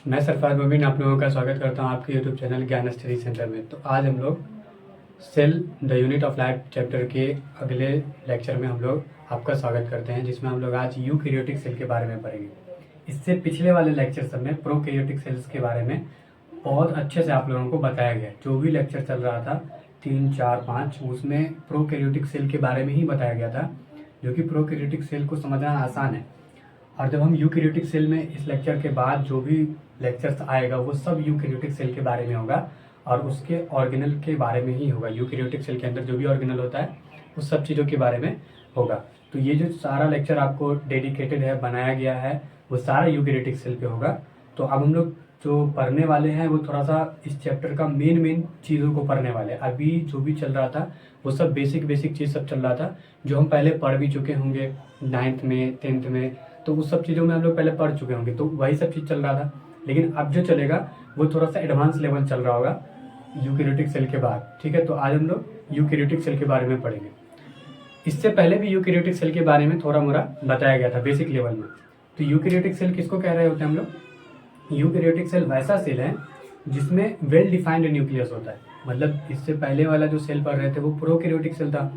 मैं सरफराज मुबीन आप लोगों का स्वागत करता हूं आपके YouTube channel Gyan study centre में। तो आज हम लोग cell the unit of life chapter के अगले लेक्चर में हम लोग आपका स्वागत करते हैं, जिसमें हम लोग आज यूकैरियोटिक सेल के बारे में पढ़ेंगे। इससे पिछले वाले लेक्चर सब में प्रोकैरियोटिक सेल्स के बारे में बहुत अच्छे से आप लोगों को बताया गया। जो भी लेक्चर चल रहा था 3, 4, 5 उसमें प्रोकैरियोटिक सेल के बारे में ही बताया गया था, जो कि प्रोकैरियोटिक सेल को समझना आसान है। और जब हम यूकैरियोटिक सेल में इस लेक्चर के बाद जो भी लेक्चर्स आएगा वो सब यूकैरियोटिक सेल के बारे में होगा और उसके ऑर्गेनल के बारे में ही होगा। यूकैरियोटिक सेल के अंदर जो भी ऑर्गेनल होता है उस सब चीज़ों के बारे में होगा। तो ये जो सारा लेक्चर आपको डेडिकेटेड है, बनाया गया है, वो सारा यूकैरियोटिक सेल पे होगा। तो अब हम लोग जो पढ़ने वाले हैं वो थोड़ा सा इस चैप्टर का मेन चीज़ों को पढ़ने वाले हैं। अभी जो भी चल रहा था वो सब बेसिक चीज़ सब चल रहा था, जो हम पहले पढ़ भी चुके होंगे 9th में 10th में। तो उस सब चीज़ों में हम लोग पहले पढ़ चुके होंगे, तो वही सब चीज़ चल रहा था। लेकिन अब जो चलेगा वो थोड़ा सा एडवांस लेवल चल रहा होगा यूकैरियोटिक सेल के बाद। ठीक है, तो आज हम लोग यूकैरियोटिक सेल के बारे में पढ़ेंगे। इससे पहले भी यूकैरियोटिक सेल के बारे में थोड़ा मोड़ा बताया गया था बेसिक लेवल में। तो यूकैरियोटिक सेल किसको कह रहे होते हैं हम लोग? यूकैरियोटिक सेल वैसा सेल है जिसमें वेल डिफाइंड न्यूक्लियस होता है। मतलब इससे पहले वाला जो सेल पढ़ रहे थे वो प्रोकैरियोटिक सेल था,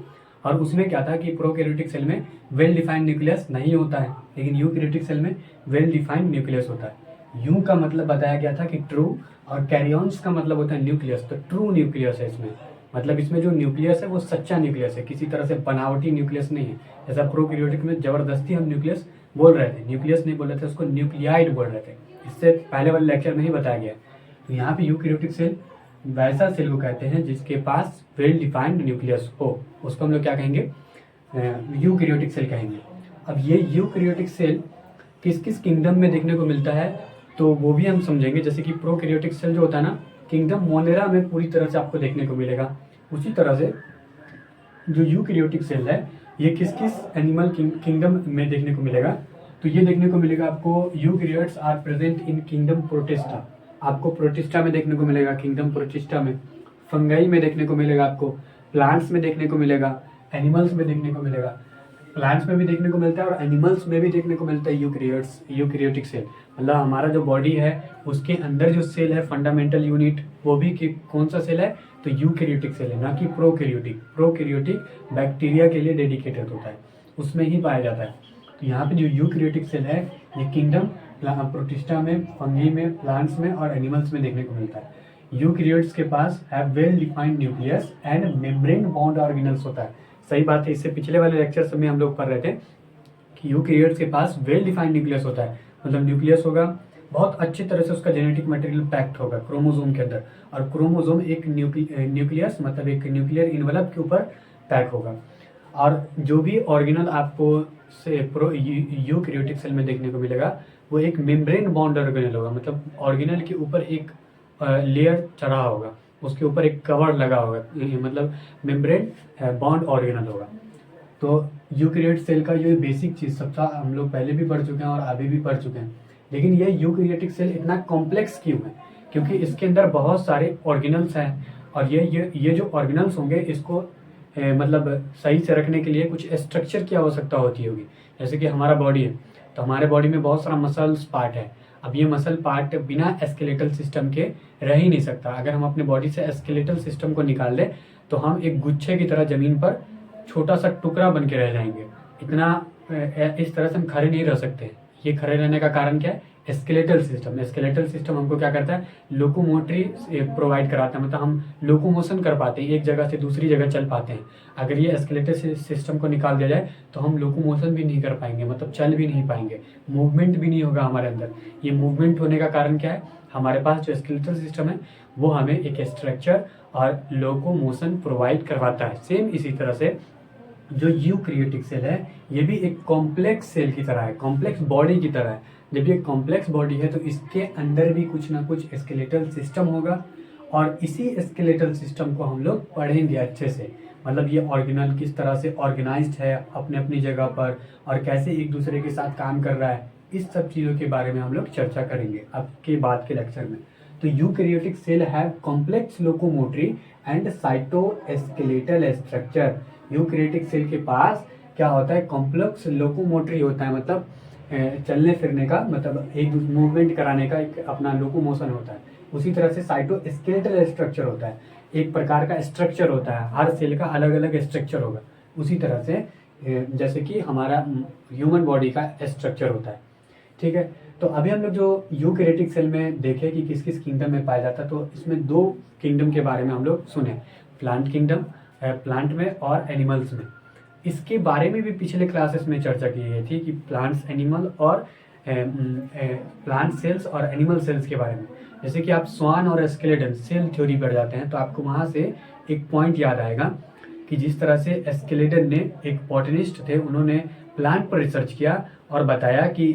और उसमें क्या था कि प्रोकैरियोटिक सेल में वेल डिफाइंड न्यूक्लियस नहीं होता है, लेकिन यूकैरियोटिक सेल में वेल डिफाइंड न्यूक्लियस होता है। यू का मतलब बताया गया था कि ट्रू, और कैरियॉन्स का मतलब होता है न्यूक्लियस। तो ट्रू न्यूक्लियस है इसमें, मतलब इसमें जो न्यूक्लियस है वो सच्चा न्यूक्लियस है, किसी तरह से बनावटी न्यूक्लियस नहीं है। जैसा प्रोकैरियोटिक में जबरदस्ती हम न्यूक्लियस बोल रहे थे, न्यूक्लियस नहीं बोल रहे थे, उसको न्यूक्लियाइड बोल रहे थे। इससे पहले वाले लेक्चर में ही बताया गया। तो यहाँ पे यूकैरियोटिक सेल वैसा सेल को कहते हैं जिसके पास वेल डिफाइंड न्यूक्लियस हो, उसको हम लोग क्या कहेंगे? यूकैरियोटिक सेल कहेंगे। अब ये यूकैरियोटिक सेल किस किस किंगडम में देखने को मिलता है तो वो भी हम समझेंगे। जैसे कि प्रोकैरियोटिक सेल जो होता है ना, किंगडम मोनेरा में पूरी तरह से आपको देखने को मिलेगा। उसी तरह से जो यूकैरियोटिक सेल है ये किस किस एनिमल किंगडम में देखने को मिलेगा, तो ये देखने को मिलेगा आपको eukaryotes are present in kingdom Protista. आपको प्रोटिस्टा में देखने को मिलेगा, किंगडम प्रोटिस्टा में। फंगाई में देखने को मिलेगा, आपको प्लांट्स में देखने को मिलेगा, एनिमल्स में देखने को मिलेगा। प्लांट्स में भी देखने को मिलता है और एनिमल्स में भी देखने को मिलता है यूकैरियोटिक सेल। मतलब हमारा जो बॉडी है उसके अंदर जो सेल है फंडामेंटल यूनिट, वो भी कौन सा सेल है? तो यूकैरियोटिक सेल है, ना कि प्रोकैरियोटिक। प्रोकैरियोटिक बैक्टीरिया के लिए डेडिकेटेड होता है, उसमें ही पाया जाता है। तो यहाँ पे जो यूकैरियोटिक सेल है ये किंगडम प्रोटिस्टा में, फंगी में, प्लांट्स में और एनिमल्स में देखने को मिलता है। यूकैरियोट्स के पास have well defined nucleus and membrane bound organelles होता है। सही बात है, इससे पिछले वाले लेक्चर में हम लोग पढ़ रहे थे कि यूकैरियोट्स के पास वेल डिफाइंड न्यूक्लियस होता है। मतलब न्यूक्लियस होगा, बहुत अच्छी तरह से उसका जेनेटिक मटेरियल पैक्ड होगा क्रोमोसोम के अंदर, और क्रोमोसोम एक न्यूक्लियस मतलब एक न्यूक्लियर इन्वेलप के ऊपर पैक होगा। और जो भी ऑर्गेनल आपको से यूकैरियोटिक सेल में देखने को मिलेगा वो एक मेम्ब्रेन बाउंड ऑर्गेनल होगा। मतलब ऑर्गेनल के ऊपर एक लेयर चढ़ा होगा, उसके ऊपर एक कवर लगा होगा, मतलब मेम्ब्रेन बाउंड ऑर्गेनल होगा। तो यूकैरियोट सेल का ये बेसिक चीज़ सबका हम लोग पहले भी पढ़ चुके हैं और अभी भी पढ़ चुके हैं। लेकिन ये यूकैरियोटिक सेल इतना कॉम्प्लेक्स क्यों है? क्योंकि इसके अंदर बहुत सारे ऑर्गेनल्स हैं, और ये जो ऑर्गेनल्स होंगे इसको मतलब सही से रखने के लिए कुछ स्ट्रक्चर की आवश्यकता होती होगी। जैसे कि हमारा बॉडी है, तो हमारे बॉडी में बहुत सारा मसल्स पार्ट है। अब ये मसल पार्ट बिना स्केलेटल सिस्टम के रह ही नहीं सकता। अगर हम अपने बॉडी से स्केलेटल सिस्टम को निकाल दें तो हम एक गुच्छे की तरह ज़मीन पर छोटा सा टुकड़ा बन के रह जाएंगे। इतना इस तरह से हम खड़े नहीं रह सकते। ये खड़े रहने का कारण क्या है? Skeletal system. स्केलेटल सिस्टम हमको क्या करता है? लोकोमोटरी प्रोवाइड कराता है, मतलब हम लोकोमोशन कर पाते हैं, एक जगह से दूसरी जगह चल पाते हैं। अगर ये स्केलेटल सिस्टम को निकाल दिया जाए तो हम लोकोमोशन भी नहीं कर पाएंगे, मतलब चल भी नहीं पाएंगे, मूवमेंट भी नहीं होगा हमारे अंदर। ये मूवमेंट होने का कारण क्या है? हमारे पास जो स्केलेटल सिस्टम है वो हमें एक स्ट्रक्चर और लोकोमोशन प्रोवाइड करवाता है। सेम इसी तरह से जो यूकैरियोटिक सेल है ये भी एक कॉम्प्लेक्स सेल की तरह है, कॉम्प्लेक्स बॉडी की तरह है। जब ये कॉम्प्लेक्स बॉडी है तो इसके अंदर भी कुछ ना कुछ स्केलेटल सिस्टम होगा, और इसी स्केलेटल सिस्टम को हम लोग पढ़ेंगे अच्छे से। मतलब ये ऑर्गेनल किस तरह से ऑर्गेनाइज्ड है अपने अपनी जगह पर, और कैसे एक दूसरे के साथ काम कर रहा है, इस सब चीज़ों के बारे में हम लोग चर्चा करेंगे अब के बाद के लेक्चर में। तो eukaryotic cell have complex locomotory and cytoskeletal structure. Eukaryotic cell के पास क्या होता है? कॉम्प्लेक्स लोकोमोटरी होता है, मतलब चलने फिरने का, मतलब एक मूवमेंट कराने का एक अपना लोकोमोशन होता है। उसी तरह से साइटोस्केलेटल स्ट्रक्चर होता है, एक प्रकार का स्ट्रक्चर होता है, हर सेल का अलग अलग स्ट्रक्चर होगा। उसी तरह से जैसे कि हमारा ह्यूमन बॉडी का स्ट्रक्चर होता है, ठीक है। तो अभी हम लोग जो यूकैरियोटिक सेल में देखे कि किस किस किंगडम में पाया जाता है, तो इसमें 2 किंगडम के बारे में हम लोग सुने, प्लांट किंगडम, प्लांट में, और एनिमल्स में। इसके बारे में भी पिछले क्लासेस में चर्चा की गई थी कि प्लांट्स, एनिमल और प्लांट सेल्स और एनिमल सेल्स के बारे में। जैसे कि आप स्वान और स्केलेटन सेल थ्योरी पढ़ जाते हैं तो आपको वहाँ से एक पॉइंट याद आएगा कि जिस तरह से स्केलेटन ने, एक बॉटनिस्ट थे, उन्होंने प्लांट पर रिसर्च किया और बताया कि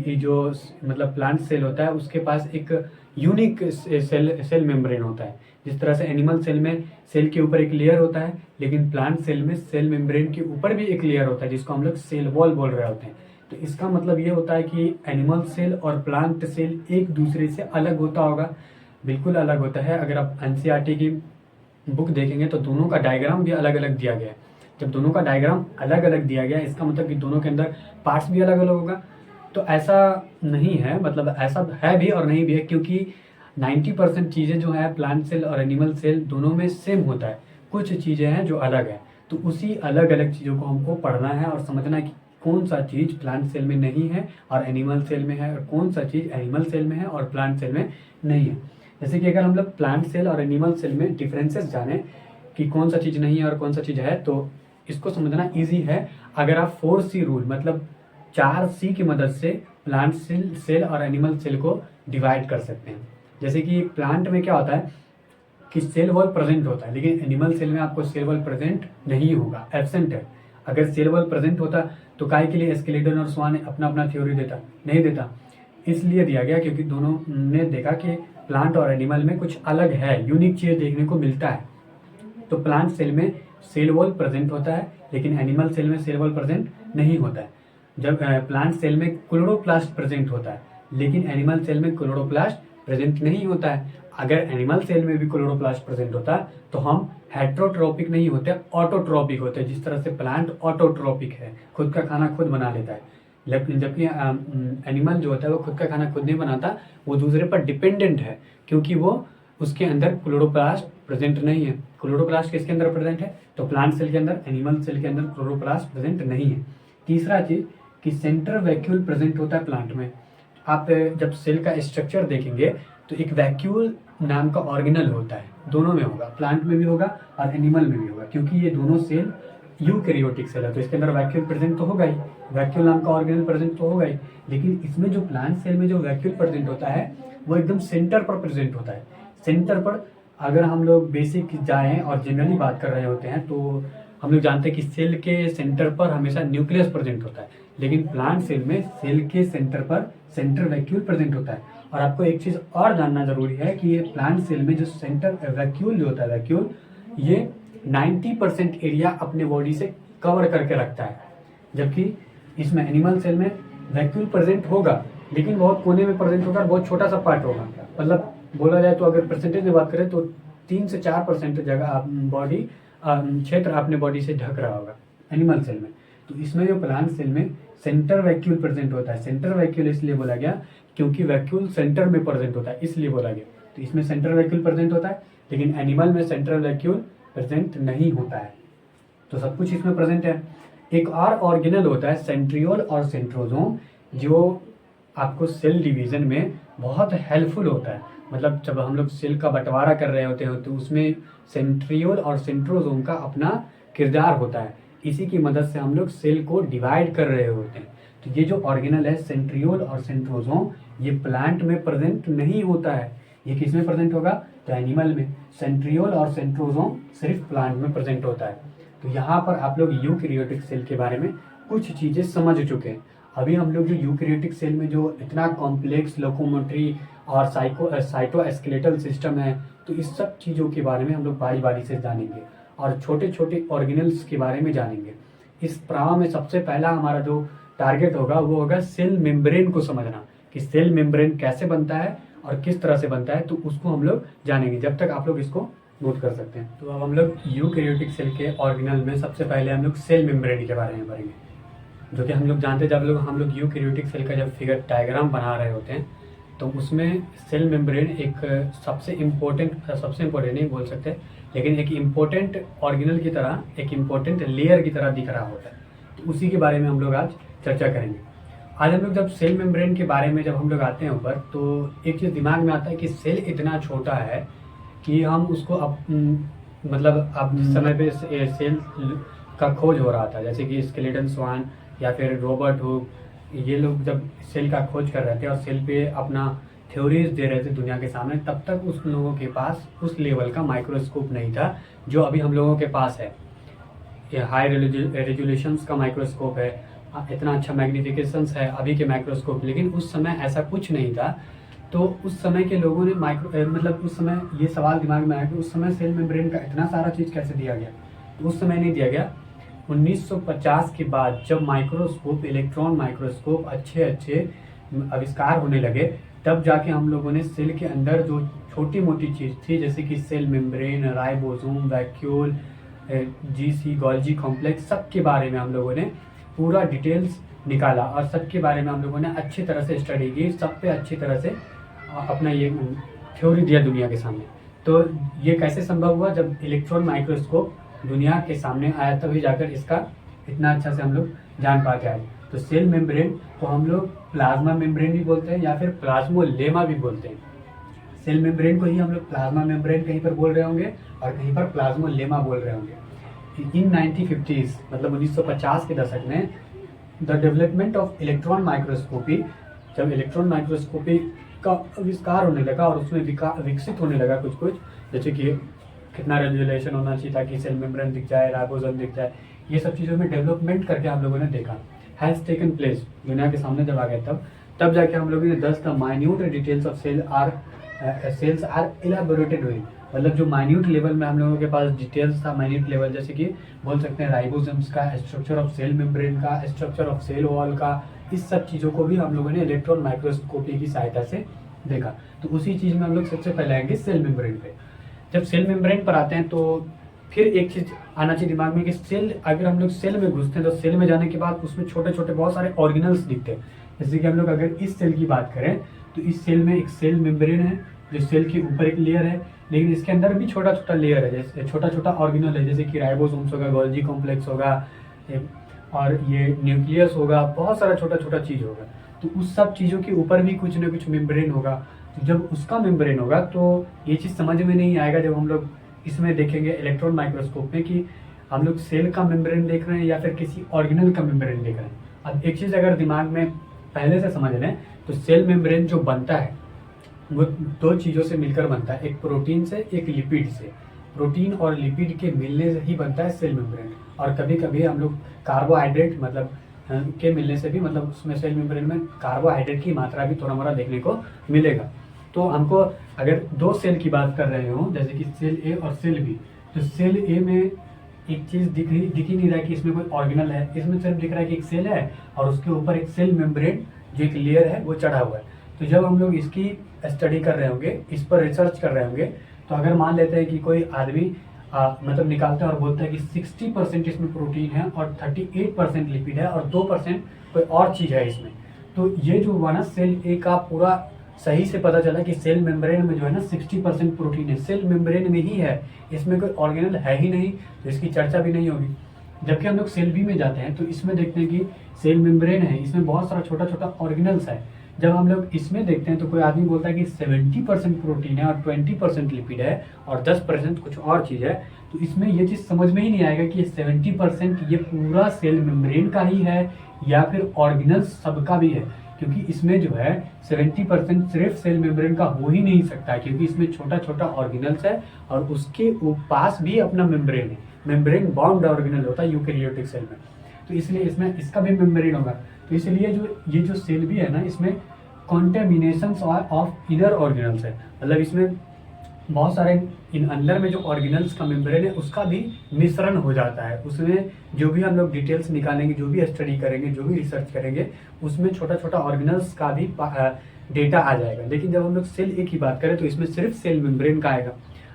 ये जो मतलब प्लांट सेल होता है उसके पास एक यूनिक सेल मेम्ब्रेन होता है। जिस तरह से एनिमल सेल में सेल के ऊपर एक लेयर होता है, लेकिन प्लांट सेल में सेल मेम्ब्रेन के ऊपर भी एक लेयर होता है जिसको हम लोग सेल वॉल बोल रहे होते हैं। तो इसका मतलब ये होता है कि एनिमल सेल और प्लांट सेल एक दूसरे से अलग होता होगा, बिल्कुल अलग होता है। अगर आप एनसीईआरटी की बुक देखेंगे तो दोनों का डायग्राम भी अलग अलग दिया गया है। जब दोनों का डायग्राम अलग अलग दिया गया है, इसका मतलब कि दोनों के अंदर पार्ट्स भी अलग अलग होगा। तो ऐसा नहीं है, मतलब ऐसा है भी और नहीं भी है, क्योंकि 90% चीज़ें जो है प्लांट सेल और एनिमल सेल दोनों में सेम होता है, कुछ चीज़ें हैं जो अलग है। तो उसी अलग अलग चीज़ों को हमको पढ़ना है और समझना है कि कौन सा चीज़ प्लांट सेल में नहीं है और एनिमल सेल में है, और कौन सा चीज़ एनिमल सेल में है और प्लांट सेल में नहीं है। जैसे कि अगर हम लोग प्लांट सेल और एनिमल सेल में डिफरेंसेस जाने कि कौन सा चीज़ नहीं है और कौन सा चीज़ है, तो इसको समझना ईजी है अगर आप 4C रूल, मतलब 4C की मदद से प्लांट सेल और एनिमल सेल को डिवाइड कर सकते हैं। जैसे कि प्लांट में क्या होता है कि सेल वॉल प्रेजेंट होता है, लेकिन एनिमल सेल में आपको सेल वॉल प्रेजेंट नहीं होगा, एब्सेंट है। अगर सेल वॉल प्रेजेंट होता तो काहे के लिए स्केलेटन और स्वान अपना अपना थ्योरी देता, नहीं देता। इसलिए दिया गया क्योंकि दोनों ने देखा कि प्लांट और एनिमल में कुछ अलग है, यूनिक चीज़ देखने को मिलता है। तो प्लांट सेल में सेल वॉल प्रेजेंट होता है, लेकिन एनिमल सेल में सेल वॉल प्रेजेंट नहीं होता है। जब प्लांट सेल में क्लोरोप्लास्ट प्रेजेंट होता है, लेकिन एनिमल सेल में क्लोरोप्लास्ट प्रेजेंट नहीं होता है। अगर एनिमल सेल में भी क्लोरोप्लास्ट प्रेजेंट होता है तो हम हेट्रोट्रोपिक नहीं होते, ऑटोट्रोपिक होते हैं। जिस तरह से प्लांट ऑटोट्रोपिक है, खुद का खाना खुद बना लेता है, जबकि एनिमल जो होता है वो खुद का खाना खुद नहीं बनाता, वो दूसरे पर डिपेंडेंट है, क्योंकि वो उसके अंदर क्लोरोप्लास्ट प्रेजेंट नहीं है। क्लोरोप्लास्ट किसके अंदर प्रेजेंट है? तो प्लांट सेल के अंदर, एनिमल सेल के अंदर क्लोरोप्लास्ट प्रेजेंट नहीं है। तीसरा चीज कि सेंटर वैक्यूल प्रेजेंट होता है प्लांट में। आप जब सेल का स्ट्रक्चर देखेंगे तो एक वैक्यूल नाम का ऑर्गेनल होता है, दोनों में होगा, प्लांट में भी होगा और एनिमल में भी होगा, क्योंकि ये दोनों सेल यूकैरियोटिक सेल है तो इसके अंदर वैक्यूल प्रेजेंट तो होगा ही, वैक्यूल नाम का ऑर्गेनल प्रेजेंट तो होगा ही। लेकिन इसमें जो प्लांट सेल में जो वैक्यूल प्रेजेंट होता है वो एकदम सेंटर पर प्रेजेंट होता है। सेंटर पर अगर हम लोग बेसिक जाएं और जनरली बात कर रहे होते हैं तो हम लोग जानते हैं कि सेल के सेंटर पर हमेशा न्यूक्लियस प्रेजेंट होता है, लेकिन प्लांट सेल में सेल के सेंटर पर सेंटर वैक्यूल प्रेजेंट होता है। और आपको एक चीज़ और जानना जरूरी है कि ये प्लांट सेल में जो सेंटर वैक्यूल जो होता है, वैक्यूल ये 90% एरिया अपने बॉडी से कवर करके रखता है, जबकि इसमें एनिमल सेल में वैक्यूल प्रेजेंट होगा लेकिन बहुत कोने में प्रेजेंट होगा, बहुत छोटा सा पार्ट होगा। मतलब बोला जाए तो अगर परसेंटेज में बात करें तो 3 से 4% जगह बॉडी क्षेत्र अपने बॉडी से ढक रहा होगा एनिमल सेल में। तो इसमें जो प्लांट सेल में सेंटर वैक्यूल प्रेजेंट होता है, सेंटर वैक्यूल इसलिए बोला गया क्योंकि वैक्यूल सेंटर में प्रेजेंट होता है, इसलिए बोला गया। तो इसमें सेंटर वैक्यूल प्रेजेंट होता है, लेकिन एनिमल में सेंट्रल वैक्यूल प्रेजेंट नहीं होता है। तो सब कुछ इसमें प्रेजेंट है। एक और ऑर्गेनल होता है सेंट्रियोल और सेंट्रोजोम, जो आपको सेल डिवीजन में बहुत हेल्पफुल होता है। मतलब जब हम लोग सेल का बंटवारा कर रहे होते हैं तो उसमें सेंट्रियोल और सेंट्रोजोम का अपना किरदार होता है, इसी की मदद से हम लोग सेल को डिवाइड कर रहे होते हैं। तो ये जो ऑर्गेनल है सेंट्रियोल और सेंट्रोजोम, ये प्लांट में प्रेजेंट नहीं होता है। ये किस में प्रेजेंट होगा? तो एनिमल में। सेंट्रियोल और सेंट्रोजोम सिर्फ प्लांट में प्रेजेंट होता है। तो यहाँ पर आप लोग यूकैरियोटिक सेल के बारे में कुछ चीज़ें समझ चुके हैं। अभी हम लोग जो यूकैरियोटिक सेल में जो इतना कॉम्प्लेक्स लोकोमोटरी और साइटोस्केलेटल सिस्टम है, तो इस सब चीज़ों के बारे में हम लोग बारी बारी से जानेंगे और छोटे छोटे ऑर्गेनल्स के बारे में जानेंगे। इस प्रवाह में सबसे पहला हमारा जो टारगेट होगा वो होगा सेल मेम्ब्रेन को समझना, कि सेल मेम्ब्रेन कैसे बनता है और किस तरह से बनता है, तो उसको हम लोग जानेंगे। जब तक आप लोग इसको नोट कर सकते हैं। तो अब हम लोग यूकैरियोटिक सेल के ऑर्गेनल में सबसे पहले हम लोग सेल मेम्ब्रेन के बारे में पढ़ेंगे। जो कि हम लोग जानते हैं, जब हम लोग यूकैरियोटिक सेल का जब फिगर डायग्राम बना रहे होते हैं तो उसमें सेल मेम्ब्रेन एक सबसे इम्पोर्टेंट नहीं बोल सकते, लेकिन एक इम्पोर्टेंट ऑर्गेनल की तरह, एक इम्पोर्टेंट लेयर की तरह दिख रहा होता है। तो उसी के बारे में हम लोग आज चर्चा करेंगे। आज हम लोग जब सेल मेम्ब्रेन के बारे में जब हम लोग आते हैं ऊपर, तो एक चीज़ दिमाग में आता है कि सेल इतना छोटा है कि हम उसको मतलब अब समय पे सेल का खोज हो रहा था, जैसे कि स्केलेटन स्वान या फिर रॉबर्ट हुक, ये लोग जब सेल का खोज कर रहे थे और सेल पे अपना थ्योरीज दे रहे थे दुनिया के सामने, तब तक उस लोगों के पास उस लेवल का माइक्रोस्कोप नहीं था जो अभी हम लोगों के पास है। ये हाई रेजोल्यूशंस का माइक्रोस्कोप है, इतना अच्छा मैग्निफिकेशंस है अभी के माइक्रोस्कोप, लेकिन उस समय ऐसा कुछ नहीं था। तो उस समय के लोगों ने मतलब उस समय ये सवाल दिमाग में आया कि उस समय सेल मेम्ब्रेन का इतना सारा चीज़ कैसे दिया गया। तो उस समय नहीं दिया गया। 1950 के बाद जब माइक्रोस्कोप, इलेक्ट्रॉन माइक्रोस्कोप अच्छे आविष्कार होने लगे, तब जाके हम लोगों ने सेल के अंदर जो छोटी मोटी चीज़ थी, जैसे कि सेल मेम्ब्रेन, राइबोसोम, वैक्यूल, जीसी, गोल्जी कॉम्प्लेक्स, सब के बारे में हम लोगों ने पूरा डिटेल्स निकाला और सबके बारे में हम लोगों ने अच्छी तरह से स्टडी की, सब पे अच्छी तरह से अपना ये थ्योरी दिया दुनिया के सामने। तो ये कैसे संभव हुआ? जब इलेक्ट्रॉन माइक्रोस्कोप दुनिया के सामने आया, तभी जाकर इसका इतना अच्छा से हम लोग जान पाते आए। तो सेल मेम्ब्रेन को हम लोग प्लाज्मा मेम्ब्रेन भी बोलते हैं या फिर प्लाज्मोलेमा भी बोलते हैं। सेल मेम्ब्रेन को ही हम लोग प्लाज्मा मेम्ब्रेन कहीं पर बोल रहे होंगे और कहीं पर प्लाज्मोलेमा बोल रहे होंगे। इन 1950s मतलब 1950 के दशक में the development of electron microscopy, जब इलेक्ट्रॉन माइक्रोस्कोपी का आविष्कार होने लगा और उसमें विकसित होने लगा कुछ जैसे कि कितना रेजोल्यूशन होना चाहिए ताकि सेल मेम्ब्रेन दिख जाए, राइबोसोम दिख जाए, ये सब चीज़ों में डेवलपमेंट करके हम लोगों ने देखा, हैज़ टेकन प्लेस, दुनिया के सामने जब आ गए तब जाके हम लोगों ने 10 the minute details of cells are elaborated हुई। मतलब जो माइन्यूट लेवल में हम लोगों के पास डिटेल्स था, माइन्यूट लेवल, जैसे कि बोल सकते हैं राइबोसोम्स का, स्ट्रक्चर ऑफ सेल मेम्ब्रेन का, स्ट्रक्चर ऑफ सेल वॉल का, इस सब चीज़ों को भी हम लोगों ने इलेक्ट्रॉन माइक्रोस्कोपी की सहायता से देखा। तो उसी चीज़ में हम लोग सबसे पहले आएंगे सेल मेम्ब्रेन पे। जब सेल मेम्ब्रेन पर आते हैं तो फिर एक चीज़ आना चाहिए दिमाग में कि सेल, अगर हम लोग सेल में घुसते हैं तो सेल में जाने के बाद उसमें छोटे छोटे बहुत सारे ऑर्गेनल्स दिखते हैं। जैसे कि हम लोग अगर इस सेल की बात करें तो इस सेल में एक सेल मेम्ब्रेन है जो सेल के ऊपर एक लेयर है, लेकिन इसके अंदर भी छोटा छोटा लेयर है, जैसे छोटा छोटा ऑर्गेनल है, जैसे कि राइबोसोम्स होगा, गोल्जी कॉम्प्लेक्स होगा और ये न्यूक्लियस होगा, बहुत सारा छोटा छोटा चीज़ होगा। तो उस सब चीज़ों के ऊपर भी कुछ न कुछ मेम्ब्रेन होगा। तो जब उसका मेम्ब्रेन होगा तो ये चीज़ समझ में नहीं आएगा जब हम लोग इसमें देखेंगे इलेक्ट्रॉन माइक्रोस्कोप में कि हम लोग सेल का मेम्ब्रेन देख रहे हैं या फिर किसी ऑर्गेनल का मेम्ब्रेन देख रहे हैं। अब एक चीज़ अगर दिमाग में पहले से समझ लें तो सेल मेम्ब्रेन जो बनता है वो दो चीज़ों से मिलकर बनता है, एक प्रोटीन से, एक लिपिड से। प्रोटीन और लिपिड के मिलने से ही बनता है सेल मेम्ब्रेन, और कभी कभी हम लोग कार्बोहाइड्रेट मतलब के मिलने से भी, मतलब उसमें सेल मेम्ब्रेन में कार्बोहाइड्रेट की मात्रा भी थोड़ा मोड़ा देखने को मिलेगा। तो हमको अगर दो सेल की बात कर रहे हो, जैसे कि सेल ए और सेल बी, तो सेल ए में एक चीज़ दिख ही नहीं रहा कि इसमें कोई ऑर्गेनल है, इसमें सिर्फ दिख रहा है कि एक सेल है और उसके ऊपर एक सेल मेम्ब्रेन जो एक लेयर है वो चढ़ा हुआ है। तो जब हम लोग इसकी स्टडी कर रहे होंगे, इस पर रिसर्च कर रहे होंगे, तो अगर मान लेते हैं कि कोई आदमी मतलब निकालता है और बोलता है कि 60% इसमें प्रोटीन है और 38% लिपिड है और 2% कोई और चीज़ है इसमें, तो ये जो हुआ ना सेल ए का पूरा सही से पता चला कि सेल मेम्ब्रेन में जो है ना 60% प्रोटीन है, सेल मेम्ब्रेन में ही है, इसमें कोई ऑर्गेनल है ही नहीं, तो इसकी चर्चा भी नहीं होगी। जबकि हम लोग सेल बी में जाते हैं तो इसमें देखते हैं कि सेल मेम्ब्रेन है, इसमें बहुत सारा छोटा छोटा ऑर्गेनल्स है। जब हम लोग इसमें देखते हैं तो कोई आदमी बोलता है कि 70% प्रोटीन है और 20% लिपिड है और 10% कुछ और चीज़ है, तो इसमें ये चीज़ समझ में ही नहीं आएगा कि 70% ये पूरा सेल मेम्ब्रेन का ही है या फिर ऑर्गेनल्स सबका भी है, क्योंकि इसमें जो है 70% सिर्फ सेल मेम्ब्रेन का हो ही नहीं सकता, क्योंकि इसमें छोटा छोटा ऑर्गेनल्स है और उसके पास भी अपना मेम्ब्रेन है, मेम्ब्रेन बाउंड ऑर्गेनल होता है यूकैरियोटिक सेल में, तो इसलिए इसमें इसका भी मेम्ब्रेन होगा। तो इसलिए ये जो सेल भी है ना, इसमें कॉन्टेमिनेशन ऑफ इनर ऑर्गेनल्स है, मतलब इसमें बहुत सारे इन अंदर में जो ऑर्गेनल्स का मेम्ब्रेन है उसका भी मिश्रण हो जाता है। उसमें जो भी हम लोग डिटेल्स निकालेंगे, जो भी स्टडी करेंगे, जो भी रिसर्च करेंगे, उसमें छोटा छोटा ऑर्गेनल्स का भी डेटा आ जाएगा। लेकिन जब हम लोग सेल ए की बात करें तो इसमें सिर्फ सेल मेम्ब्रेन का आएगा।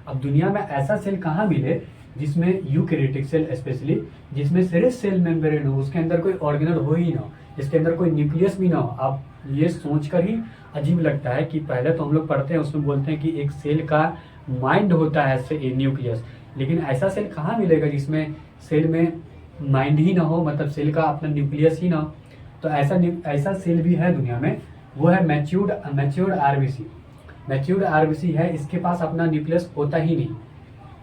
अब दुनिया में ऐसा सेल कहाँ मिले जिसमें यूकैरियोटिक सेल स्पेशली, जिसमें सिर्फ सेल मेम्ब्रेन हो, उसके अंदर कोई ऑर्गेनल हो ही ना हो, जिसके अंदर कोई न्यूक्लियस भी ना हो। आप ये सोचकर ही अजीब लगता है कि पहले तो हम लोग पढ़ते हैं उसमें बोलते हैं कि एक सेल का माइंड होता है न्यूक्लियस, लेकिन ऐसा सेल कहाँ मिलेगा जिसमें सेल में माइंड ही ना हो, मतलब सेल का अपना न्यूक्लियस ही ना हो। तो ऐसा सेल भी है दुनिया में, वो है मैच्योर्ड आरबीसी। मैच्योर्ड आरबीसी है, इसके पास अपना न्यूक्लियस होता ही नहीं,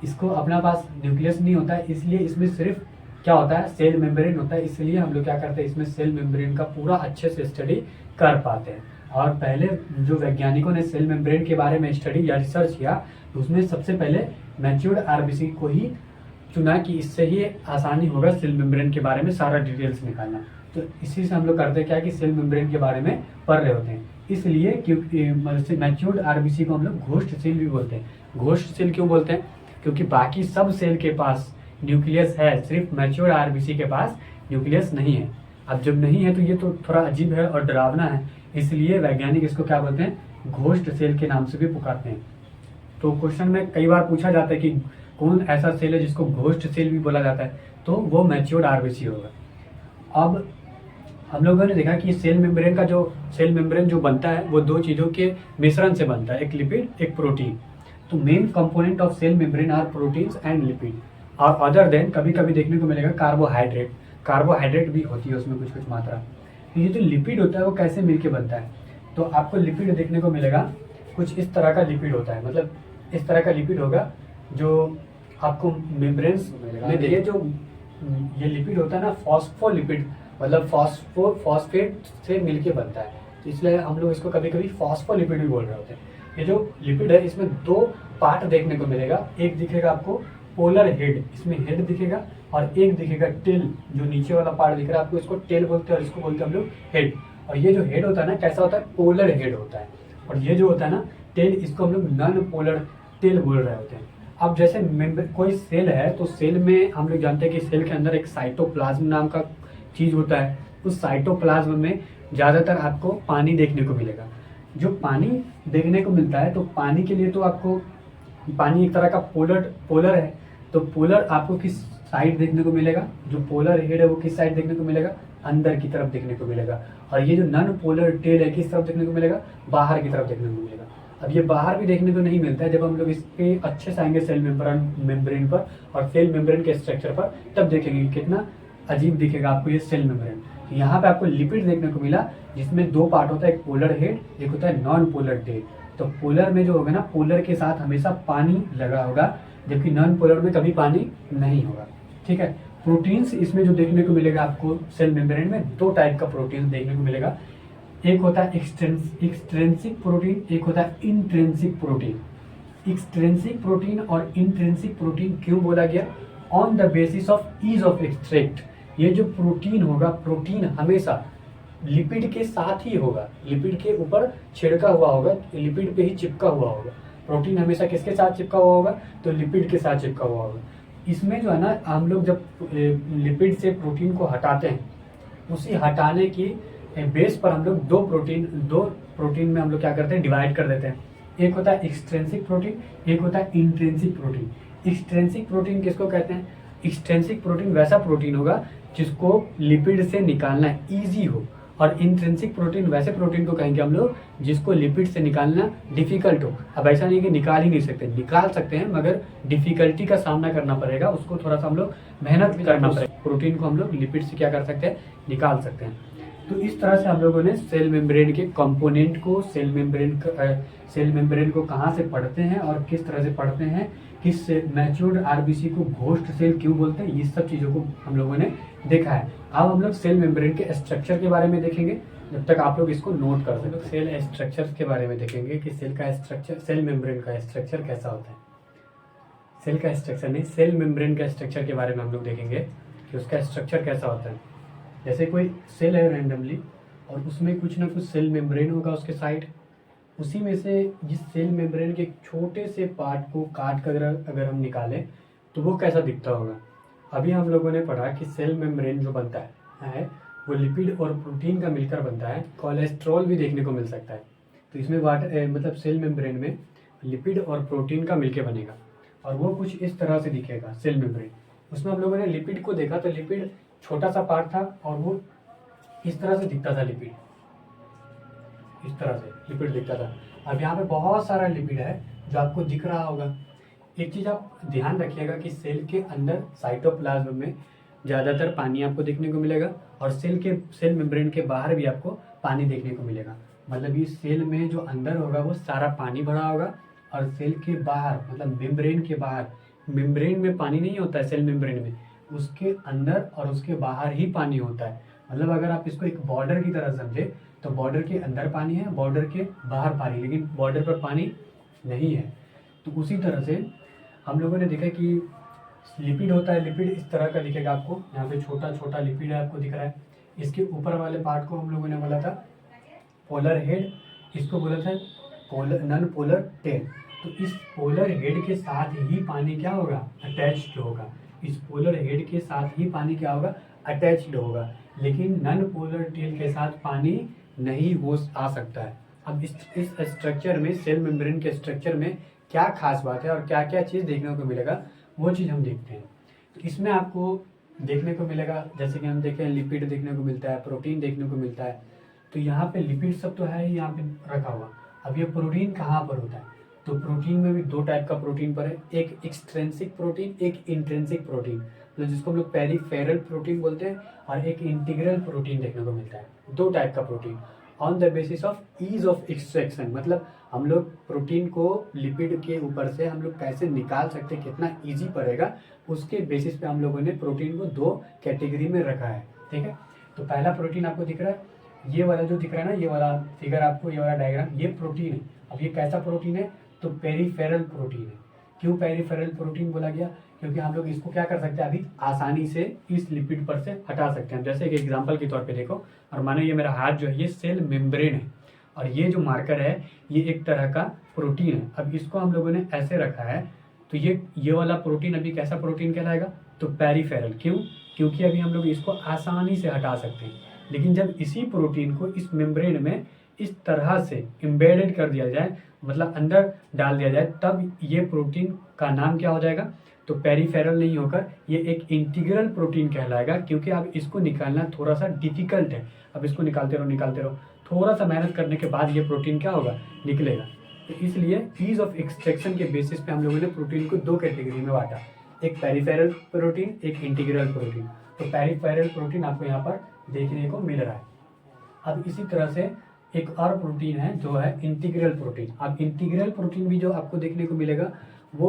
इसको अपना पास न्यूक्लियस नहीं होता है, इसलिए इसमें सिर्फ क्या होता है, सेल मेम्ब्रेन होता है। इसलिए हम लोग क्या करते हैं, इसमें सेल मेम्ब्रेन का पूरा अच्छे से स्टडी कर पाते हैं। और पहले जो वैज्ञानिकों ने सेल मेम्ब्रेन के बारे में स्टडी या रिसर्च किया, तो उसमें सबसे पहले मैच्योर्ड आरबीसी को ही चुना कि इससे ही आसानी होगा सेल मेम्ब्रेन के बारे में सारा डिटेल्स निकालना। तो इसी से हम लोग करते क्या कि सेल मेम्ब्रेन के बारे में पढ़ रहे होते हैं। इसलिए क्योंकि मैच्योर्ड आरबीसी को हम लोग घोस्ट सेल भी बोलते हैं। घोस्ट सेल क्यों बोलते हैं, क्योंकि बाकी सब सेल के पास न्यूक्लियस है, सिर्फ मैच्योर्ड आरबीसी के पास न्यूक्लियस नहीं है। अब जब नहीं है तो ये तो थोड़ा अजीब है और डरावना है, इसलिए वैज्ञानिक इसको क्या बोलते हैं, घोस्ट सेल के नाम से भी पुकारते हैं। तो क्वेश्चन में कई बार पूछा जाता है कि कौन ऐसा सेल है जिसको घोस्ट सेल भी बोला जाता है, तो वो मैच्योर्ड आरबीसी होगा। अब हम लोगों ने देखा कि सेल मेम्ब्रेन जो बनता है वो दो चीज़ों के मिश्रण से बनता है, एक लिपिड एक प्रोटीन। तो main component of cell membrane are proteins and lipid और अदर देन कभी कभी देखने को मिलेगा कार्बोहाइड्रेट भी होती है उसमें कुछ मात्रा। तो ये जो लिपिड होता है वो कैसे मिलके बनता है, तो आपको लिपिड देखने को मिलेगा कुछ इस तरह का लिपिड होता है, मतलब इस तरह का लिपिड होगा जो आपको मेम्ब्रेन्स में देखिए। जो ये लिपिड होता है ना, फॉस्फोलिपिड, मतलब फॉस्फेट से मिलके बनता है, तो इसलिए हम लोग इसको कभी कभी फॉस्फोलिपिड भी बोल रहे होते हैं। ये जो लिपिड है इसमें दो पार्ट देखने को मिलेगा, एक दिखेगा आपको पोलर हेड, इसमें हेड दिखेगा, और एक दिखेगा टेल, जो नीचे वाला पार्ट दिख रहा है आपको, इसको टेल बोलते हैं और इसको बोलते हैं हम लोग हेड। और ये जो हेड होता है ना, कैसा होता है, पोलर हेड होता है, और ये जो होता है ना टेल, इसको हम लोग नॉन पोलर टेल बोल रहे होते हैं। अब जैसे कोई सेल है, तो सेल में हम लोग जानते हैं कि सेल के अंदर एक साइटोप्लाज्म नाम का चीज़ होता है। उस साइटोप्लाज्म में ज़्यादातर आपको पानी देखने को मिलेगा। जो पानी देखने को मिलता है, तो पानी के लिए तो आपको पानी एक तरह का पोलर है, तो पोलर आपको किस साइड देखने को मिलेगा, जो पोलर हेड है वो किस साइड देखने को मिलेगा, अंदर की तरफ देखने को मिलेगा। और ये जो नॉन पोलर टेल है किस तरफ देखने को मिलेगा, बाहर की तरफ देखने को मिलेगा। अब ये बाहर भी देखने को नहीं मिलता है, जब हम लोग इस पे अच्छे से आएंगे सेल मेम्ब्रेन पर और सेल मेम्ब्रेन के स्ट्रक्चर पर, तब देखेंगे कितना अजीब दिखेगा आपको ये सेल मेम्ब्रेन। यहाँ पे आपको लिपिड देखने को मिला, जिसमें दो पार्ट होता है, एक पोलर हेड, एक होता है नॉन पोलर टेल। तो पोलर में जो होगा ना, पोलर के साथ हमेशा पानी लगा होगा, जबकि नॉन पोलर में कभी पानी नहीं होगा। ठीक है। प्रोटीन्स इसमें जो देखने को मिलेगा आपको सेल मेम्ब्रेन में, दो टाइप का प्रोटीन देखने को मिलेगा। एक होता है एक्सट्रिंसिक प्रोटीन, एक होता है इंट्रिंसिक प्रोटीन। एक्सट्रिंसिक प्रोटीन और इंट्रिंसिक प्रोटीन क्यों बोला गया, on the basis of ease of extract. ये जो प्रोटीन होगा, प्रोटीन हमेशा लिपिड के साथ ही होगा, लिपिड के ऊपर छिड़का हुआ होगा, लिपिड पे ही चिपका हुआ होगा। प्रोटीन हमेशा किसके साथ चिपका हुआ होगा, तो लिपिड के साथ चिपका हुआ होगा। इसमें जो है ना, हम लोग जब लिपिड से प्रोटीन को हटाते हैं, उसी हटाने की बेस पर हम लोग दो प्रोटीन में हम लोग क्या करते हैं, डिवाइड कर देते हैं। एक होता है एक्सट्रिंसिक प्रोटीन, एक होता है इंट्रिंसिक प्रोटीन। एक्सट्रिंसिक प्रोटीन किसको कहते हैं, एक्सट्रिंसिक प्रोटीन वैसा प्रोटीन होगा जिसको लिपिड से निकालना ईजी हो, और इंट्रिंसिक प्रोटीन वैसे प्रोटीन को कहेंगे हम लोग जिसको लिपिड से निकालना डिफिकल्ट हो। अब ऐसा नहीं कि निकाल ही नहीं सकते, निकाल सकते हैं, मगर डिफिकल्टी का सामना करना पड़ेगा, उसको थोड़ा सा हम लोग मेहनत भी करना पड़ेगा। प्रोटीन को हम लोग लिपिड से क्या कर सकते हैं, निकाल सकते हैं। तो इस तरह से हम लोगों ने सेल मेम्ब्रेन के कंपोनेंट को, सेल मेम्ब्रेन को कहाँ से पढ़ते हैं और किस तरह से पढ़ते हैं, किस मैच्योर्ड आरबीसी को घोस्ट सेल क्यों बोलते हैं, ये सब चीज़ों को हम लोगों ने देखा है। अब हम लोग सेल मेम्ब्रेन के स्ट्रक्चर के बारे में देखेंगे, जब तक आप लोग इसको नोट कर सकते। सेल स्ट्रक्चर के बारे में देखेंगे कि सेल मेम्ब्रेन का स्ट्रक्चर कैसा होता है। सेल का स्ट्रक्चर नहीं, सेल मेम्ब्रेन का स्ट्रक्चर के बारे में हम लोग देखेंगे कि उसका स्ट्रक्चर कैसा होता है। जैसे कोई सेल है रैंडमली, और उसमें कुछ ना कुछ सेल मेम्ब्रेन होगा उसके साइड, उसी में से जिस सेल मेम्ब्रेन के छोटे से पार्ट को काट कर अगर हम निकालें तो वो कैसा दिखता होगा। अभी हम लोगों ने पढ़ा कि सेल मेम्ब्रेन जो बनता है वो लिपिड और प्रोटीन का मिलकर बनता है। कोलेस्ट्रॉल भी देखने को मिल सकता है, तो इसमें मतलब सेल मेम्ब्रेन में लिपिड और प्रोटीन का मिलकर बनेगा। और वो कुछ इस तरह से दिखेगा सेल मेम्ब्रेन। उसमें हम लोगों ने लिपिड को देखा तो लिपिड छोटा सा पार्ट था और वो इस तरह से दिखता था, लिपिड इस तरह से लिपिड दिखता था। अब यहाँ पे बहुत सारा लिपिड है जो आपको दिख रहा होगा। एक चीज़ आप ध्यान रखिएगा कि सेल के अंदर साइटोप्लाज्म में ज़्यादातर पानी आपको देखने को मिलेगा और सेल मेम्ब्रेन के बाहर भी आपको पानी देखने को मिलेगा। मतलब ये सेल में जो अंदर होगा वो सारा पानी भरा होगा और सेल के बाहर मतलब मेम्ब्रेन के बाहर, मेम्ब्रेन में पानी नहीं होता है सेल मेम्ब्रेन में, उसके अंदर और उसके बाहर ही पानी होता है। मतलब अगर आप इसको एक बॉर्डर की तरह समझे तो बॉर्डर के अंदर पानी है, बॉर्डर के बाहर पानी, लेकिन बॉर्डर पर पानी नहीं है। तो उसी तरह से हम लोगों ने देखा कि लिपिड होता है, लिपिड इस तरह का दिखेगा आपको। यहाँ पे छोटा छोटा लिपिड है आपको दिख रहा है। इसके ऊपर वाले पार्ट को हम लोगों ने बोला था पोलर हेड, इसको बोला था नॉन पोलर टेल। तो इस पोलर हेड के साथ ही पानी क्या होगा, अटैच्ड होगा। इस पोलर हेड के साथ ही पानी क्या होगा, अटैच्ड होगा। लेकिन नॉन पोलर टेल के साथ पानी नहीं हो आ सकता है। अब इस स्ट्रक्चर में, सेल मेम्ब्रेन के स्ट्रक्चर में क्या खास बात है और क्या क्या चीज़ देखने को मिलेगा वो चीज़ हम देखते हैं। तो इसमें आपको देखने को मिलेगा, जैसे कि हम देखें लिपिड देखने को मिलता है, प्रोटीन देखने को मिलता है। तो यहाँ पे लिपिड सब तो है ही यहाँ पे रखा हुआ। अब ये प्रोटीन कहाँ पर होता है, तो प्रोटीन में भी दो टाइप का प्रोटीन पर है, एक एक्सट्रेंसिक प्रोटीन, एक इंट्रेंसिक प्रोटीन, तो जिसको हम लोग पेरिफेरल प्रोटीन बोलते हैं, और एक इंटीग्रल प्रोटीन देखने को मिलता है। दो टाइप का protein on the basis of ease of extraction, मतलब हम लोग प्रोटीन को लिपिड के ऊपर से हम लोग कैसे निकाल सकते हैं, कितना ईजी पड़ेगा, उसके बेसिस पे हम लोगों ने प्रोटीन को दो कैटेगरी में रखा है। ठीक है, तो पहला प्रोटीन आपको दिख रहा है, ये वाला जो दिख रहा है ना, ये वाला फिगर आपको, ये वाला डायग्राम, ये प्रोटीन है। अब ये कैसा प्रोटीन है, तो पेरिफेरल प्रोटीन है। क्यों पेरिफेरल प्रोटीन बोला गया, क्योंकि हम लोग इसको क्या कर सकते हैं, अभी आसानी से इस लिपिड पर से हटा सकते हैं। जैसे एक एग्जांपल के तौर पे देखो, और मानो ये मेरा हाथ जो है ये सेल मेम्ब्रेन है और ये जो मार्कर है ये एक तरह का प्रोटीन है। अब इसको हम लोगों ने ऐसे रखा है, तो ये वाला प्रोटीन अभी कैसा प्रोटीन कहलाएगा, तो पेरिफेरल। क्यों, क्योंकि अभी हम लोग इसको आसानी से हटा सकते हैं। लेकिन जब इसी प्रोटीन को इस मेम्ब्रेन में इस तरह से एम्बेडेड कर दिया जाए, मतलब अंदर डाल दिया जाए, तब ये प्रोटीन का नाम क्या हो जाएगा, तो पेरिफेरल नहीं होकर ये एक इंटीग्रल प्रोटीन कहलाएगा। क्योंकि अब इसको निकालना थोड़ा सा डिफिकल्ट है। अब इसको निकालते रहो, थोड़ा सा मेहनत करने के बाद ये प्रोटीन क्या होगा, निकलेगा। तो इसलिए ईज ऑफ एक्सट्रैक्शन के बेसिस पे हम लोगों ने प्रोटीन को दो कैटेगरी में बांटा, एक पेरिफेरल प्रोटीन, एक इंटीग्रल प्रोटीन। तो पेरिफेरल प्रोटीन आपको यहाँ पर देखने को मिल रहा है। अब इसी तरह से एक और प्रोटीन है जो है इंटीग्रल प्रोटीन। अब इंटीग्रल प्रोटीन भी जो आपको देखने को मिलेगा वो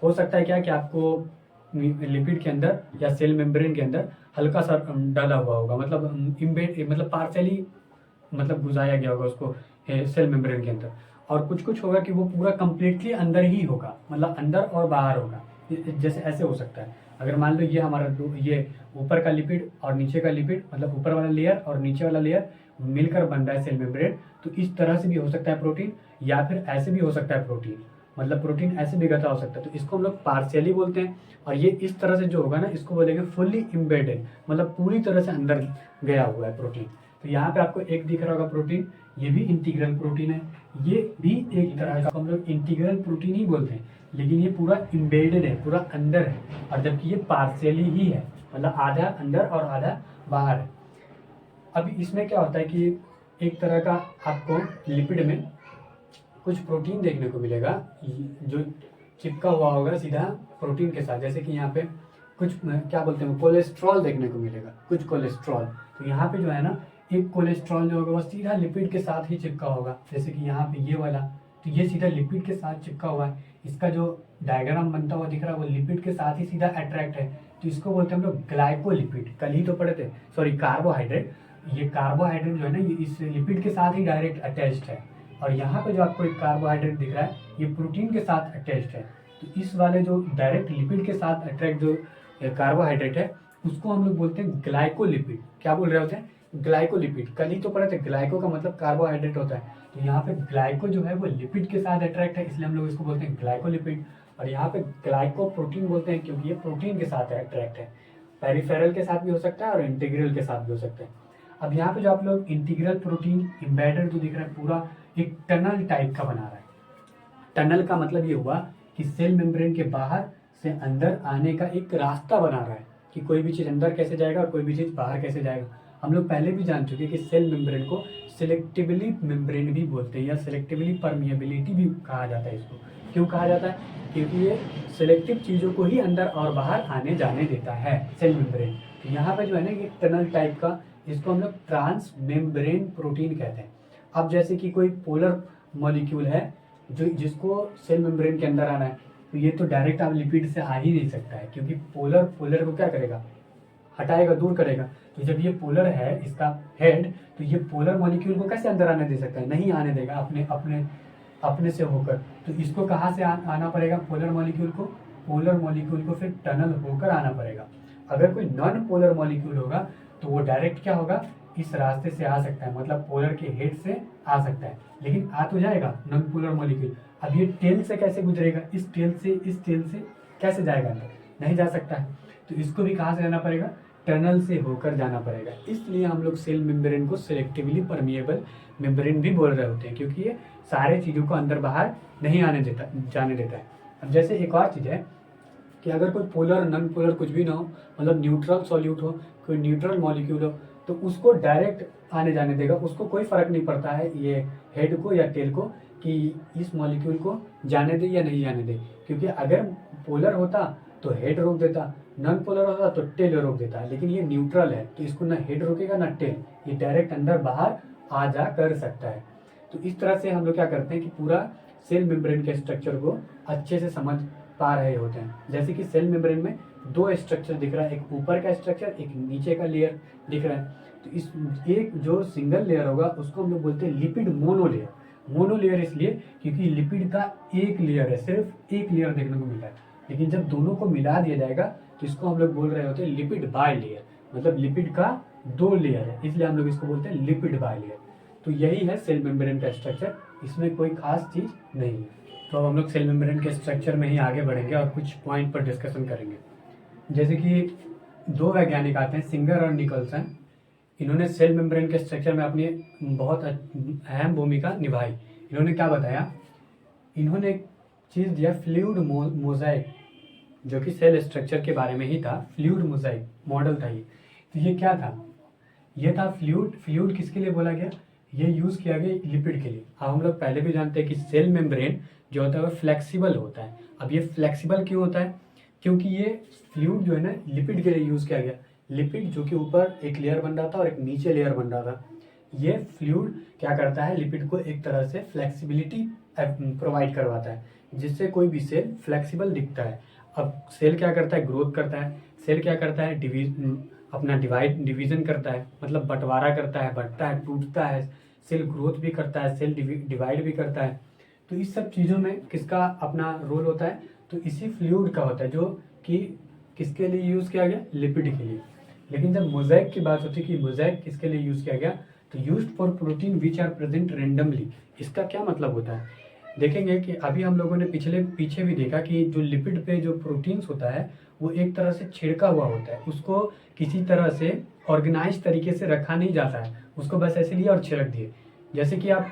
हो सकता है क्या कि आपको लिपिड के अंदर या सेल मेम्ब्रेन के अंदर हल्का सा डाला हुआ होगा, मतलब पार्शियली मतलब घुसाया गया होगा उसको सेल मेम्ब्रेन के अंदर, और कुछ होगा कि वो पूरा कंप्लीटली अंदर ही होगा, मतलब अंदर और बाहर होगा। जैसे ऐसे हो सकता है, अगर मान लो ये हमारा ये ऊपर का लिपिड और नीचे का लिपिड, मतलब ऊपर वाला लेयर और नीचे वाला लेयर मिलकर बन रहा है सेल मेम्ब्रेन, तो इस तरह से भी हो सकता है प्रोटीन, या फिर ऐसे भी हो सकता है प्रोटीन, मतलब प्रोटीन ऐसे भी गथा हो सकता है। तो इसको हम लोग पार्शियली बोलते हैं। और ये इस तरह से जो होगा ना, इसको बोलेंगे फुल्ली इम्बेडेड, मतलब पूरी तरह से अंदर गया हुआ है प्रोटीन। तो यहाँ पे आपको एक दिख रहा होगा प्रोटीन, ये भी इंटीग्रल प्रोटीन है, ये भी एक तरह का हम लोग इंटीग्रल प्रोटीन ही बोलते हैं, लेकिन ये पूरा इम्बेडेड है, पूरा अंदर है। और जबकि ये पार्शियली ही है, मतलब आधा अंदर और आधा बाहर है। अब इसमें क्या होता है कि एक तरह का आपको लिपिड में कुछ प्रोटीन देखने को मिलेगा जो चिपका हुआ होगा सीधा प्रोटीन के साथ। जैसे कि यहाँ पे कुछ क्या बोलते हैं, कोलेस्ट्रॉल देखने को मिलेगा, कुछ कोलेस्ट्रॉल। तो यहाँ पे जो है ना, एक कोलेस्ट्रॉल जो होगा वो सीधा लिपिड के साथ ही चिपका होगा। जैसे कि यहाँ पे ये वाला, तो ये सीधा लिपिड के साथ चिपका हुआ है। इसका जो डायग्राम बनता हुआ दिख रहा है वो लिपिड के साथ ही सीधा अट्रैक्ट है। तो इसको बोलते हैं हम लोग ग्लाइकोलिपिड। कल ही तो पढ़े थे, सॉरी कार्बोहाइड्रेट। ये कार्बोहाइड्रेट जो है ना, ये इस लिपिड के साथ ही डायरेक्ट अटैच्ड है। और यहाँ पे जो आपको एक कार्बोहाइड्रेट दिख रहा है ये प्रोटीन के साथ अटैच्ड है। तो इस वाले जो डायरेक्ट लिपिड के साथ अट्रैक्ट जो कार्बोहाइड्रेट है उसको हम लोग बोलते हैं ग्लाइकोलिपिड। क्या बोल रहे होते हैं, ग्लाइकोलिपिड। कल ही तो पढ़े थे, ग्लाइको का मतलब कार्बोहाइड्रेट होता है। तो यहाँ पे ग्लाइको जो है वो लिपिड के साथ अट्रैक्ट है, इसलिए हम लोग इसको बोलते हैं ग्लाइकोलिपिड। और यहाँ पे ग्लाइको प्रोटीन बोलते हैं क्योंकि ये प्रोटीन के साथ अट्रैक्ट है। पेरिफेरल के साथ भी हो सकता है और इंटीग्रल के साथ भी हो सकता है। अब यहाँ पे जो आप लोग इंटीग्रल प्रोटीन इम्बेडेड जो दिख रहा है, पूरा एक टनल टाइप का बना रहा है। टनल का मतलब ये हुआ कि सेल मेम्ब्रेन के बाहर से अंदर आने का एक रास्ता बना रहा है कि कोई भी चीज़ अंदर कैसे जाएगा और कोई भी चीज़ बाहर कैसे जाएगा। हम लोग पहले भी जान चुके हैं कि सेल मेम्ब्रेन को सिलेक्टिवली मेम्ब्रेन भी बोलते हैं या सिलेक्टिवली परमिएबिलिटी भी कहा जाता है। इसको क्यों कहा जाता है? क्योंकि ये सिलेक्टिव चीज़ों को ही अंदर और बाहर आने जाने देता है सेल मेम्ब्रेन। तो यहाँ पर जो है ना एक टनल टाइप का, इसको हम लोग ट्रांस मेम्ब्रेन प्रोटीन कहते हैं। अब जैसे कि कोई पोलर मॉलिक्यूल है जिसको सेल मेम्ब्रेन के अंदर आना है, तो ये तो डायरेक्ट आप लिपिड से आ ही नहीं सकता है, क्योंकि पोलर को क्या करेगा? हटाएगा, दूर करेगा। तो जब ये पोलर है इसका हेड, तो ये पोलर मॉलिक्यूल को कैसे अंदर आने दे सकता है? नहीं आने देगा अपने से होकर। तो इसको कहाँ से आना पड़ेगा? पोलर मॉलिक्यूल को फिर टनल होकर आना पड़ेगा। अगर कोई नॉन पोलर मॉलिक्यूल होगा तो वो डायरेक्ट क्या होगा? इस रास्ते से आ सकता है, मतलब पोलर के हेड से आ सकता है, लेकिन आ तो जाएगा नॉन पोलर मॉलिक्यूल। अब ये टेल से कैसे गुजरेगा? इस टेल से कैसे जाएगा अंदर? नहीं जा सकता है। तो इसको भी कहाँ से जाना पड़ेगा? टनल से होकर जाना पड़ेगा। इसलिए हम लोग सेल मेम्ब्रेन को सिलेक्टिवली परमिएबल मेम्ब्रेन भी बोल रहे होते हैं, क्योंकि ये सारे चीज़ों को अंदर बाहर नहीं जाने देता है। अब जैसे एक और चीज़ है कि अगर कोई पोलर नॉन पोलर कुछ भी ना हो, मतलब न्यूट्रल सॉल्यूट हो, कोई न्यूट्रल मॉलिक्यूल हो, तो उसको डायरेक्ट आने जाने देगा। उसको कोई फर्क नहीं पड़ता है ये हेड को या टेल को कि इस मॉलिक्यूल को जाने दे या नहीं जाने दे, क्योंकि अगर पोलर होता तो हेड रोक देता, नॉन पोलर होता तो टेल रोक देता है। लेकिन ये न्यूट्रल है तो इसको ना हेड रोकेगा ना टेल, ये डायरेक्ट अंदर बाहर आ जा कर सकता है। तो इस तरह से हम लोग क्या करते हैं कि पूरा सेल मेम्ब्रेन के स्ट्रक्चर को अच्छे से समझ पा रहे होते हैं। जैसे कि सेल मेम्ब्रेन में दो स्ट्रक्चर दिख रहा है, एक ऊपर का स्ट्रक्चर, एक नीचे का लेयर दिख रहा है। तो इस एक जो सिंगल लेयर होगा उसको हम लोग बोलते हैं लिपिड मोनोलेयर। मोनोलेयर इसलिए क्योंकि लिपिड का एक लेयर है, सिर्फ एक लेयर देखने को मिला है। लेकिन जब दोनों को मिला दिया जाएगा तो इसको हम लोग बोल रहे होते हैं लिपिड बाई लेयर, मतलब लिपिड का दो लेयर है, इसलिए हम लोग इसको बोलते हैं लिपिड बाई लेयर। तो यही है सेल मेम्ब्रेन का स्ट्रक्चर, इसमें कोई खास चीज़ नहीं है। तो अब हम लोग सेल मेम्ब्रेन के स्ट्रक्चर में ही आगे बढ़ेंगे और कुछ पॉइंट पर डिस्कशन करेंगे। जैसे कि दो वैज्ञानिक आते हैं, सिंगर और निकलसन। इन्होंने सेल मेम्ब्रेन के स्ट्रक्चर में अपनी बहुत अहम भूमिका निभाई। इन्होंने क्या बताया? इन्होंने एक चीज़ दिया फ्लूइड मोज़ाइक, जो कि सेल स्ट्रक्चर के बारे में ही था। फ्लूइड मोज़ाइक मॉडल था ये। तो ये क्या था? ये था फ्लूइड किसके लिए बोला गया? ये यूज़ किया गया लिपिड के लिए। अब हम लोग पहले भी जानते हैं कि सेल मेम्ब्रेन जो होता है वो फ्लेक्सिबल होता है। अब ये फ्लेक्सिबल क्यों होता है? क्योंकि ये फ्लूइड जो है ना लिपिड के लिए यूज़ किया गया। लिपिड जो कि ऊपर एक लेयर बन रहा था और एक नीचे लेयर बन रहा था। ये फ्लूइड क्या करता है? लिपिड को एक तरह से फ्लेक्सिबिलिटी प्रोवाइड करवाता है, जिससे कोई भी सेल फ्लेक्सिबल दिखता है। अब सेल क्या करता है? ग्रोथ करता है। सेल क्या करता है? डिवीजन करता है, मतलब बंटवारा करता है, बढ़ता है, टूटता है। सेल ग्रोथ भी करता है, सेल डिवाइड भी करता है। तो इस सब चीज़ों में किसका अपना रोल होता है? तो इसी फ्लूइड का होता है, जो कि किसके लिए यूज़ किया गया? लिपिड के लिए। लेकिन जब मोज़ाइक की बात होती है कि मोज़ाइक किसके लिए यूज़ किया गया, तो used for protein which are present randomly. इसका क्या मतलब होता है? देखेंगे कि अभी हम लोगों ने पीछे भी देखा कि जो लिपिड पे जो प्रोटीन्स होता है वो एक तरह से छिड़का हुआ होता है। उसको किसी तरह से ऑर्गेनाइज तरीके से रखा नहीं जाता है, उसको बस ऐसे लिया और छिड़क दिए। जैसे कि आप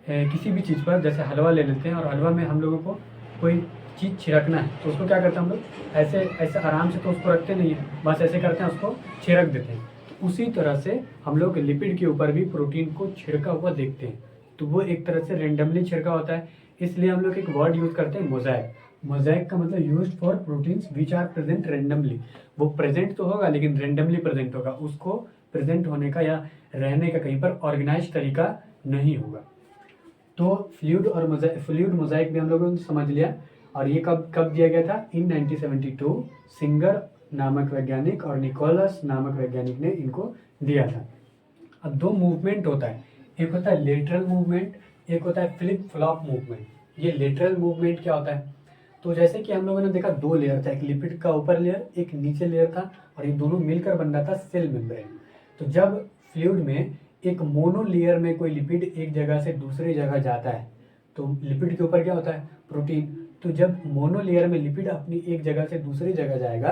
किसी भी चीज़ पर, जैसे हलवा ले लेते हैं और हलवा में हम लोगों को कोई चीज़ छिड़कना है, तो उसको क्या करते हैं हम लोग? ऐसे ऐसे आराम से तो उसको रखते नहीं है, बस ऐसे करते हैं, उसको छिड़क देते हैं। तो उसी तरह से हम लोग लिपिड के ऊपर भी प्रोटीन को छिड़का हुआ देखते हैं। तो वो एक तरह से रेंडमली छिड़का होता है, इसलिए हम लोग एक वर्ड यूज़ करते हैं मोज़ाइक। मोज़ाइक का मतलब used for proteins which are present randomly. वो प्रेजेंट तो होगा लेकिन रेंडमली प्रेजेंट होगा, उसको प्रेजेंट होने का या रहने का कहीं पर ऑर्गेनाइज तरीका नहीं होगा। तो फ्लूइड मोज़ाइक भी हम लोगों ने समझ लिया। और ये कब दिया गया था? इन 1972 सिंगर नामक वैज्ञानिक और निकोलस नामक वैज्ञानिक ने इनको दिया था। अब दो मूवमेंट होता है, एक होता है लेटरल मूवमेंट, एक होता है फ्लिप फ्लॉप मूवमेंट। ये लेटरल मूवमेंट क्या होता है? तो जैसे कि हम लोगों ने देखा दो लेयर था, एक लिपिड का ऊपर लेयर, एक नीचे लेयर था, और ये दोनों मिलकर बन रहा था सेल मेम्ब्रेन। तो जब फ्लूइड में एक मोनो लेयर में कोई लिपिड एक जगह से दूसरी जगह जाता है, तो लिपिड के ऊपर क्या होता है? प्रोटीन। तो जब मोनो लेयर में लिपिड अपनी एक जगह से दूसरी जगह जाएगा